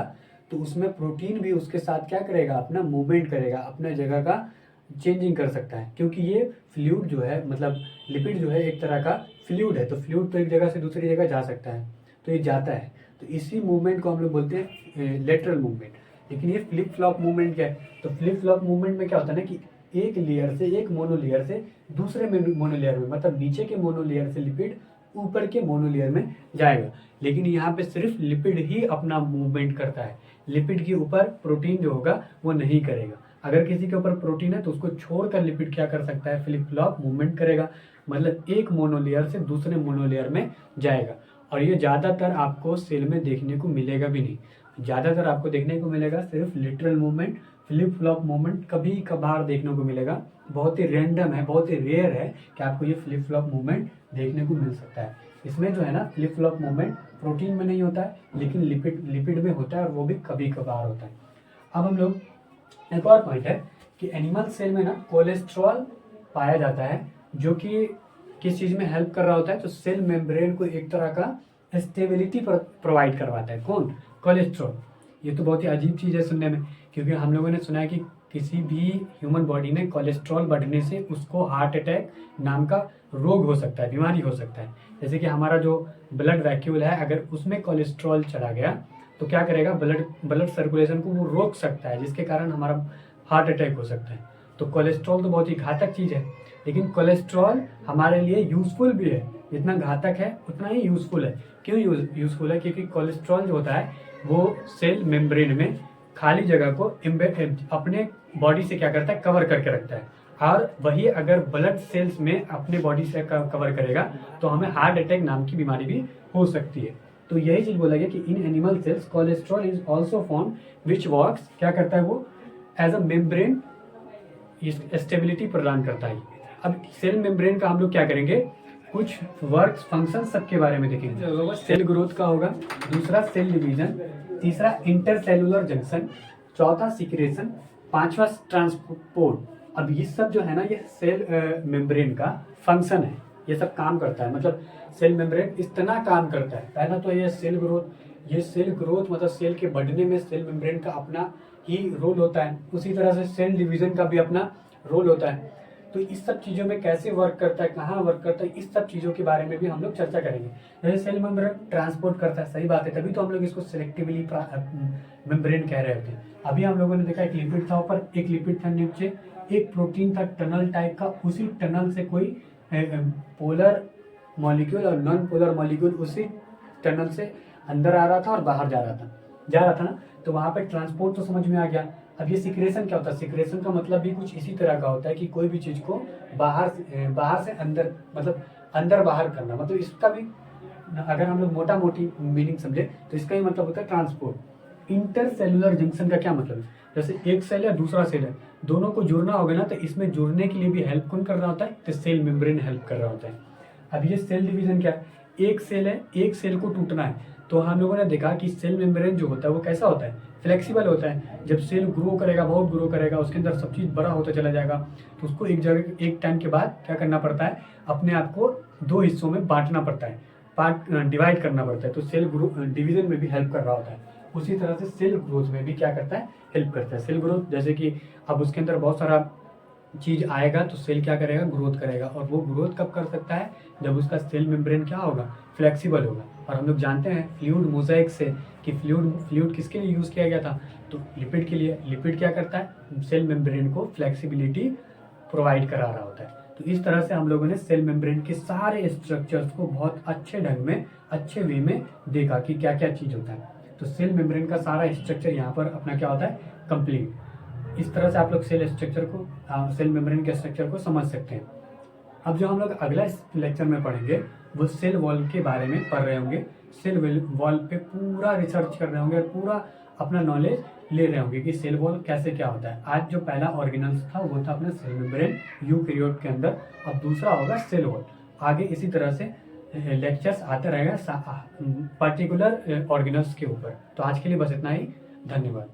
तो उसमें प्रोटीन भी उसके साथ क्या करेगा? अपना मूवमेंट करेगा, अपने जगह का चेंजिंग कर सकता है, क्योंकि ये फ्लूइड जो है, मतलब लिपिड जो है, एक तरह का फ्लूइड है, तो फ्लूइड तो एक जगह से दूसरी जगह जा सकता है, तो ये जाता है, तो इसी मूवमेंट को हम लोग बोलते हैं लेटरल मूवमेंट। लेकिन ये फ्लिप फ्लॉप मूवमेंट क्या है, तो फ्लिप फ्लॉप मूवमेंट में क्या होता है ना कि एक लेयर से, एक मोनोलेयर से दूसरे मोनोलेयर में, मतलब नीचे के मोनोलेयर से लिपिड ऊपर के मोनोलेयर में जाएगा। लेकिन यहाँ पे सिर्फ लिपिड ही अपना मूवमेंट करता है, लिपिड के ऊपर प्रोटीन जो होगा वो नहीं करेगा। अगर किसी के ऊपर प्रोटीन है तो उसको छोड़कर लिपिड क्या कर सकता है, फ्लिप फ्लॉप मूवमेंट करेगा, मतलब एक मोनोलेयर से दूसरे मोनोलेयर में जाएगा। और ये ज़्यादातर आपको सेल में देखने को मिलेगा भी नहीं, ज़्यादातर आपको देखने को मिलेगा सिर्फ literal movement, flip flop movement कभी कभार देखने को मिलेगा, बहुत ही रैंडम है, बहुत ही रेयर है कि आपको ये फ्लिप फ्लॉप मूवमेंट देखने को मिल सकता है। इसमें जो है ना फ्लिप फ्लॉप मूवमेंट प्रोटीन में नहीं होता है, लेकिन लिपिड में होता है, और वो भी कभी कभार होता है। अब हम लोग एक और पॉइंट है कि एनिमल सेल में ना कोलेस्ट्रॉल पाया जाता है, जो कि किस चीज़ में हेल्प कर रहा होता है, तो सेल मेम्ब्रेन को एक तरह का स्टेबिलिटी प्रोवाइड करवाता है। कौन? कोलेस्ट्रॉल। ये तो बहुत ही अजीब चीज़ है सुनने में, क्योंकि हम लोगों ने सुना है कि किसी भी ह्यूमन बॉडी में कोलेस्ट्रॉल बढ़ने से उसको हार्ट अटैक नाम का रोग हो सकता है, बीमारी हो सकता है। जैसे कि हमारा जो ब्लड वैक्यूल है, अगर उसमें कोलेस्ट्रॉल चला गया तो क्या करेगा, ब्लड सर्कुलेशन को वो रोक सकता है, जिसके कारण हमारा हार्ट अटैक हो सकता है। तो कोलेस्ट्रॉल तो बहुत ही घातक चीज़ है, लेकिन कोलेस्ट्रॉल हमारे लिए यूजफुल भी है, जितना घातक है उतना ही यूजफुल है। क्यों यूजफुल है? क्योंकि कोलेस्ट्रॉल जो होता है वो सेल मेम्ब्रेन में खाली जगह को अपने बॉडी से क्या करता है, कवर करके रखता है। और वही अगर ब्लड सेल्स में अपने बॉडी से कवर करेगा तो हमें हार्ट अटैक नाम की बीमारी भी हो सकती है। तो यही चीज बोला गया कि in animal cells cholesterol is also form which works, क्या करता है वो, एज अ मेम्ब्रेन स्टेबिलिटी प्रदान करता है। अब सेल मेम्ब्रेन का हम लोग क्या करेंगे, कुछ वर्क्स फंक्शन सबके बारे में देखेंगे। सेल ग्रोथ का होगा, दूसरा सेल डिवीजन, तीसरा इंटरसेलुलर जंक्शन, चौथा सिक्रेशन, पांचवा ट्रांसपोर्ट। अब ये सब जो है ना, ये सेल मेम्ब्रेन का फंक्शन है, ये सब काम करता है। मतलब सेल मेम्ब्रेन इतना काम करता है। पहला तो ये सेल ग्रोथ मतलब सेल के बढ़ने में सेल मेम्ब्रेन का अपना ही रोल होता है। उसी तरह से सेल डिवीजन का भी अपना रोल होता है। तो इस सब चीज़ों में कैसे वर्क करता है, कहाँ वर्क करता है, इस सब चीज़ों के बारे में भी हम लोग चर्चा करेंगे। जैसे सेल मेम्ब्रेन ट्रांसपोर्ट करता है, सही बात है, तभी तो हम लोग इसको सिलेक्टिवली मेम्ब्रेन कह रहे होते हैं। अभी हम लोगों ने देखा एक लिपिड था ऊपर, एक लिपिड था नीचे, एक प्रोटीन था टनल टाइप का, उसी टनल से कोई पोलर मॉलिक्यूल और नॉन पोलर मॉलिक्यूल उसी टनल से अंदर आ रहा था और बाहर जा रहा था ना। तो वहाँ पे ट्रांसपोर्ट तो समझ में आ गया। अब ये सिक्रेशन क्या होता है, सिक्रेशन का मतलब भी कुछ इसी तरह का होता है कि कोई भी चीज़ को बाहर से अंदर, मतलब अंदर बाहर करना। मतलब इसका भी अगर हम लोग मोटा मोटी मीनिंग समझे तो इसका ही मतलब होता है ट्रांसपोर्ट। इंटरसेलुलर जंक्शन का क्या मतलब है, जैसे एक सेल या दूसरा सेल है, दोनों को जुड़ना होगा ना, तो इसमें जुड़ने के लिए भी हेल्प कौन कर रहा होता है, तो सेल मेम्ब्रेन हेल्प कर रहा होता है। अब ये सेल डिवीजन क्या है, एक सेल है, एक सेल को टूटना है, तो हम लोगों ने देखा कि सेल मेम्ब्रेन जो होता है वो कैसा होता है, फ्लेक्सिबल होता है। जब सेल ग्रो करेगा, बहुत ग्रो करेगा, उसके अंदर सब चीज़ बड़ा होता चला जाएगा, तो उसको एक जगह एक टाइम के बाद क्या करना पड़ता है, अपने आप को दो हिस्सों में बांटना पड़ता है, डिवाइड करना पड़ता है। तो सेल डिवीजन में भी हेल्प कर रहा होता है। उसी तरह से सेल ग्रोथ में भी क्या करता है, हेल्प करता है। सेल ग्रोथ जैसे कि अब उसके अंदर बहुत सारा चीज आएगा तो सेल क्या करेगा, ग्रोथ करेगा। और वो ग्रोथ कब कर सकता है, जब उसका सेल मेम्ब्रेन क्या होगा, फ्लेक्सिबल होगा। और हम लोग जानते हैं फ्लूइड मोज़ेक से कि फ्लूइड किसके लिए यूज़ किया गया था, तो लिपिड के लिए। लिपिड क्या करता है, सेल मेम्ब्रेन को फ्लेक्सिबिलिटी प्रोवाइड करा रहा होता है। तो इस तरह से हम लोगों ने सेल मेम्ब्रेन के सारे स्ट्रक्चर्स को बहुत अच्छे ढंग में, अच्छे वे में देखा कि क्या क्या चीज़ होता है। तो सेल मेम्ब्रेन का सारा स्ट्रक्चर यहाँ पर अपना क्या होता है, कंप्लीट। इस तरह से आप लोग सेल स्ट्रक्चर को, सेल मेम्ब्रेन के स्ट्रक्चर को समझ सकते हैं। अब जो हम लोग अगला लेक्चर में पढ़ेंगे वो सेल वॉल के बारे में पढ़ रहे होंगे। सेल वॉल पे पूरा रिसर्च कर रहे होंगे और पूरा अपना नॉलेज ले रहे होंगे कि सेल वॉल कैसे क्या होता है। आज जो पहला ऑर्गेनल्स था वो था अपना सेल मेम्ब्रेन यूकैरियोट के अंदर, अब दूसरा होगा सेल वॉल। आगे इसी तरह से लेक्चर्स आते रहेगा पर्टिकुलर ऑर्गेनल्स के ऊपर। तो आज के लिए बस इतना ही, धन्यवाद।